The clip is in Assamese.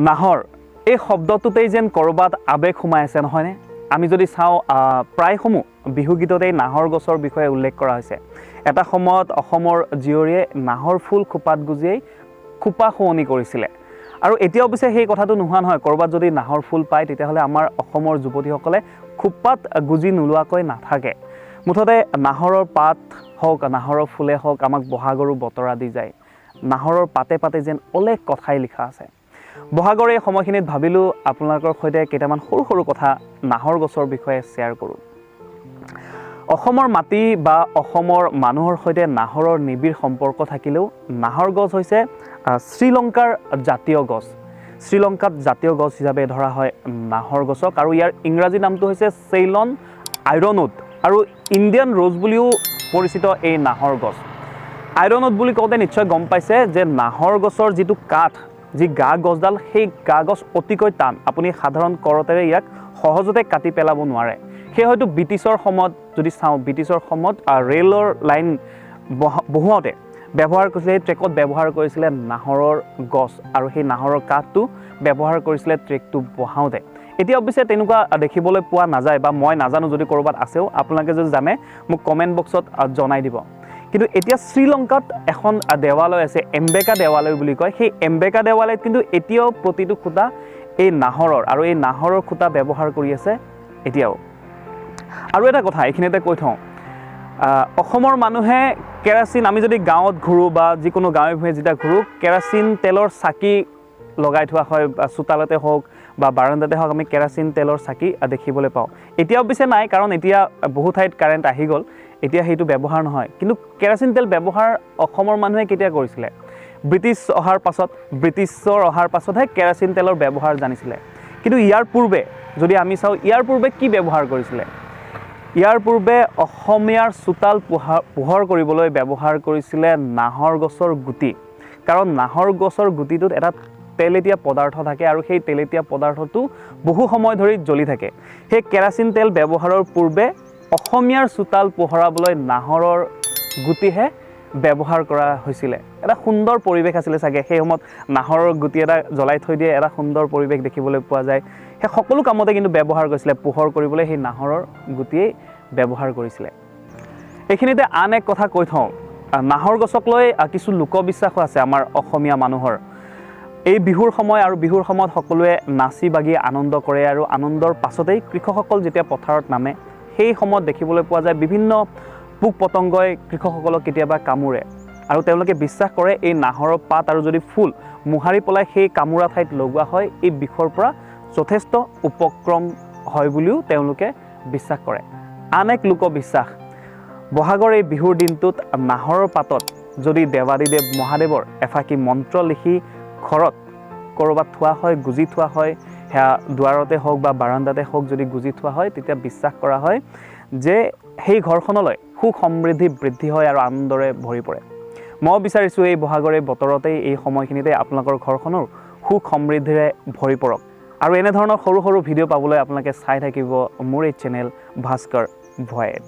নাহৰ এই শব্দটোতেই যেন কৰবাত আবেগ সোমাই আছে নহয়নে? আমি যদি চাওঁ প্ৰায়সমূহ বিহুগীততেই নাহৰ গছৰ বিষয়ে উল্লেখ কৰা হৈছে। এটা সময়ত অসমৰ জীয়ৰীয়ে নাহৰ ফুল খোপাত গুজিয়াই খোপা শুৱনি কৰিছিলে। আৰু এতিয়া অৱশ্যে সেই কথাটো নোহোৱা নহয়, কৰবাত যদি নাহৰ ফুল পায় তেতিয়াহ'লে আমাৰ অসমৰ যুৱতীসকলে খোপাত গুজি নোলোৱাকৈ নাথাকে। মুঠতে নাহৰৰ পাত হওক, নাহৰৰ ফুলে হওক আমাক বহাগৰো বতৰা দি যায়। নাহৰৰ পাতে পাতে যেন অলেখ কথাই লিখা আছে। বহাগৰ এই সময়খিনিত ভাবিলোঁ আপোনালোকৰ সৈতে কেইটামান সৰু সৰু কথা নাহৰ গছৰ বিষয়ে শ্বেয়াৰ কৰোঁ। অসমৰ মাটি বা অসমৰ মানুহৰ সৈতে নাহৰৰ নিবিড় সম্পৰ্ক থাকিলেও নাহৰ গছ হৈছে শ্ৰীলংকাৰ জাতীয় গছ। শ্ৰীলংকাত জাতীয় গছ হিচাপে ধৰা হয় নাহৰ গছক, আৰু ইয়াৰ ইংৰাজী নামটো হৈছে চেইলনআইৰণউড, আৰু ইণ্ডিয়ান ৰ'জ বুলিও পৰিচিত এই নাহৰ গছ। আইৰণউড বুলি কওঁতে নিশ্চয় গম পাইছে যে নাহৰ গছৰ যিটো কাঠ, যি গা গছডাল, সেই গা গছ অতিকৈ টান। আপুনি সাধাৰণ কৰতেৰে ইয়াক সহজতে কাটি পেলাব নোৱাৰে। সেই হয়তো ব্ৰিটিছৰ সময়ত যদি চাওঁ, ব্ৰিটিছৰ সময়ত ৰেলৰ লাইন বহুৱাওঁতে ব্যৱহাৰ কৰিছিলে, সেই ট্ৰেকত ব্যৱহাৰ কৰিছিলে নাহৰৰ গছ, আৰু সেই নাহৰৰ কাঠটো ব্যৱহাৰ কৰিছিলে ট্ৰেকটো বহাওঁতে। এতিয়া অৱশ্যে তেনেকুৱা দেখিবলৈ পোৱা নাযায়, বা মই নাজানো, যদি ক'ৰবাত আছেও আপোনালোকে যদি জানে মোক কমেণ্ট বক্সত জনাই দিব। কিন্তু এতিয়া শ্ৰীলংকাত এখন দেৱালয় আছে, এম্বেকা দেৱালয় বুলি কয়। সেই এম্বেকা দেৱালয়ত কিন্তু এতিয়াও প্ৰতিটো খুঁটা এই নাহৰৰ, আৰু এই নাহৰৰ খুঁটা ব্যৱহাৰ কৰি আছে এতিয়াও। আৰু এটা কথা এইখিনিতে কৈ থওঁ, অসমৰ মানুহে কেৰাচিন, আমি যদি গাঁৱত ঘূৰোঁ বা যিকোনো গাঁৱে ভূঞে যেতিয়া ঘূৰোঁ, কেৰাচিন তেলৰ চাকি লগাই থোৱা হয়, চোতালতে হওক বা বাৰাণ্ডাতে হওক, আমি কেৰাচিন তেলৰ চাকি দেখিবলৈ পাওঁ। এতিয়া অৱশ্যে নাই, কাৰণ এতিয়া বহু ঠাইত কাৰেণ্ট আহি গ'ল, এতিয়া সেইটো ব্যৱহাৰ নহয়। কিন্তু কেৰাচিন তেল ব্যৱহাৰ অসমৰ মানুহে কেতিয়া কৰিছিলে? ব্ৰিটিছৰ অহাৰ পাছতহে কেৰাচিন তেলৰ ব্যৱহাৰ জানিছিলে। কিন্তু ইয়াৰ পূৰ্বে যদি আমি চাওঁ, ইয়াৰ পূৰ্বে কি ব্যৱহাৰ কৰিছিলে? ইয়াৰ পূৰ্বে অসমীয়াৰ চোতাল পোহৰ কৰিবলৈ ব্যৱহাৰ কৰিছিলে নাহৰ গছৰ গুটি। কাৰণ নাহৰ গছৰ গুটিটোত এটা তেলেতীয়া পদাৰ্থ থাকে, আৰু সেই তেলেতীয়া পদাৰ্থটো বহু সময় ধৰি জ্বলি থাকে। সেই কেৰাচিন তেল ব্যৱহাৰৰ পূৰ্বে অসমীয়াৰ চোতাল পোহৰাবলৈ নাহৰৰ গুটিহে ব্যৱহাৰ কৰা হৈছিলে। এটা সুন্দৰ পৰিৱেশ আছিলে চাগে সেই সময়ত, নাহৰৰ গুটি এটা জ্বলাই থৈ দিয়ে, এটা সুন্দৰ পৰিৱেশ দেখিবলৈ পোৱা যায়। সেই সকলো কামতে কিন্তু ব্যৱহাৰ কৰিছিলে, পোহৰ কৰিবলৈ সেই নাহৰৰ গুটিয়েই ব্যৱহাৰ কৰিছিলে। এইখিনিতে আন এক কথা কৈ থওঁ, নাহৰ গছক লৈ কিছু লোকবিশ্বাসো আছে আমাৰ অসমীয়া মানুহৰ। এই বিহুৰ সময়, আৰু বিহুৰ সময়ত সকলোৱে নাচি বাগি আনন্দ কৰে, আৰু আনন্দৰ পাছতেই কৃষকসকল যেতিয়া পথাৰত নামে, সেই সময়ত দেখিবলৈ পোৱা যায় বিভিন্ন পোক পতংগই কৃষকসকলক কেতিয়াবা কামোৰে, আৰু তেওঁলোকে বিশ্বাস কৰে এই নাহৰৰ পাত আৰু যদি ফুল মোহাৰি পেলাই সেই কামোৰা ঠাইত লগোৱা হয়, এই বিষৰ পৰা যথেষ্ট উপক্ৰম হয় বুলিও তেওঁলোকে বিশ্বাস কৰে। আন এক লোকবিশ্বাস, বহাগৰ এই বিহুৰ দিনটোত নাহৰৰ পাতত যদি দেৱাদিদেৱ মহাদেৱৰ এফাকি মন্ত্ৰ লিখি ঘৰত ক'ৰবাত থোৱা হয়, গুজি থোৱা হয়, সেয়া দুৱাৰতে হওক বা বাৰাণ্ডাতে হওক যদি গুজি থোৱা হয়, তেতিয়া বিশ্বাস কৰা হয় যে সেই ঘৰখনলৈ সুখ সমৃদ্ধি বৃদ্ধি হয় আৰু আনন্দৰে ভৰি পৰে। মই বিচাৰিছোঁ এই বহাগৰ এই বতৰতেই, এই সময়খিনিতে আপোনালোকৰ ঘৰখনৰ সুখ সমৃদ্ধিৰে ভৰি পৰক। আৰু এনেধৰণৰ সৰু সৰু ভিডিঅ' পাবলৈ আপোনালোকে চাই থাকিব মোৰ এই চেনেল ভাস্কৰ ভয়েজ।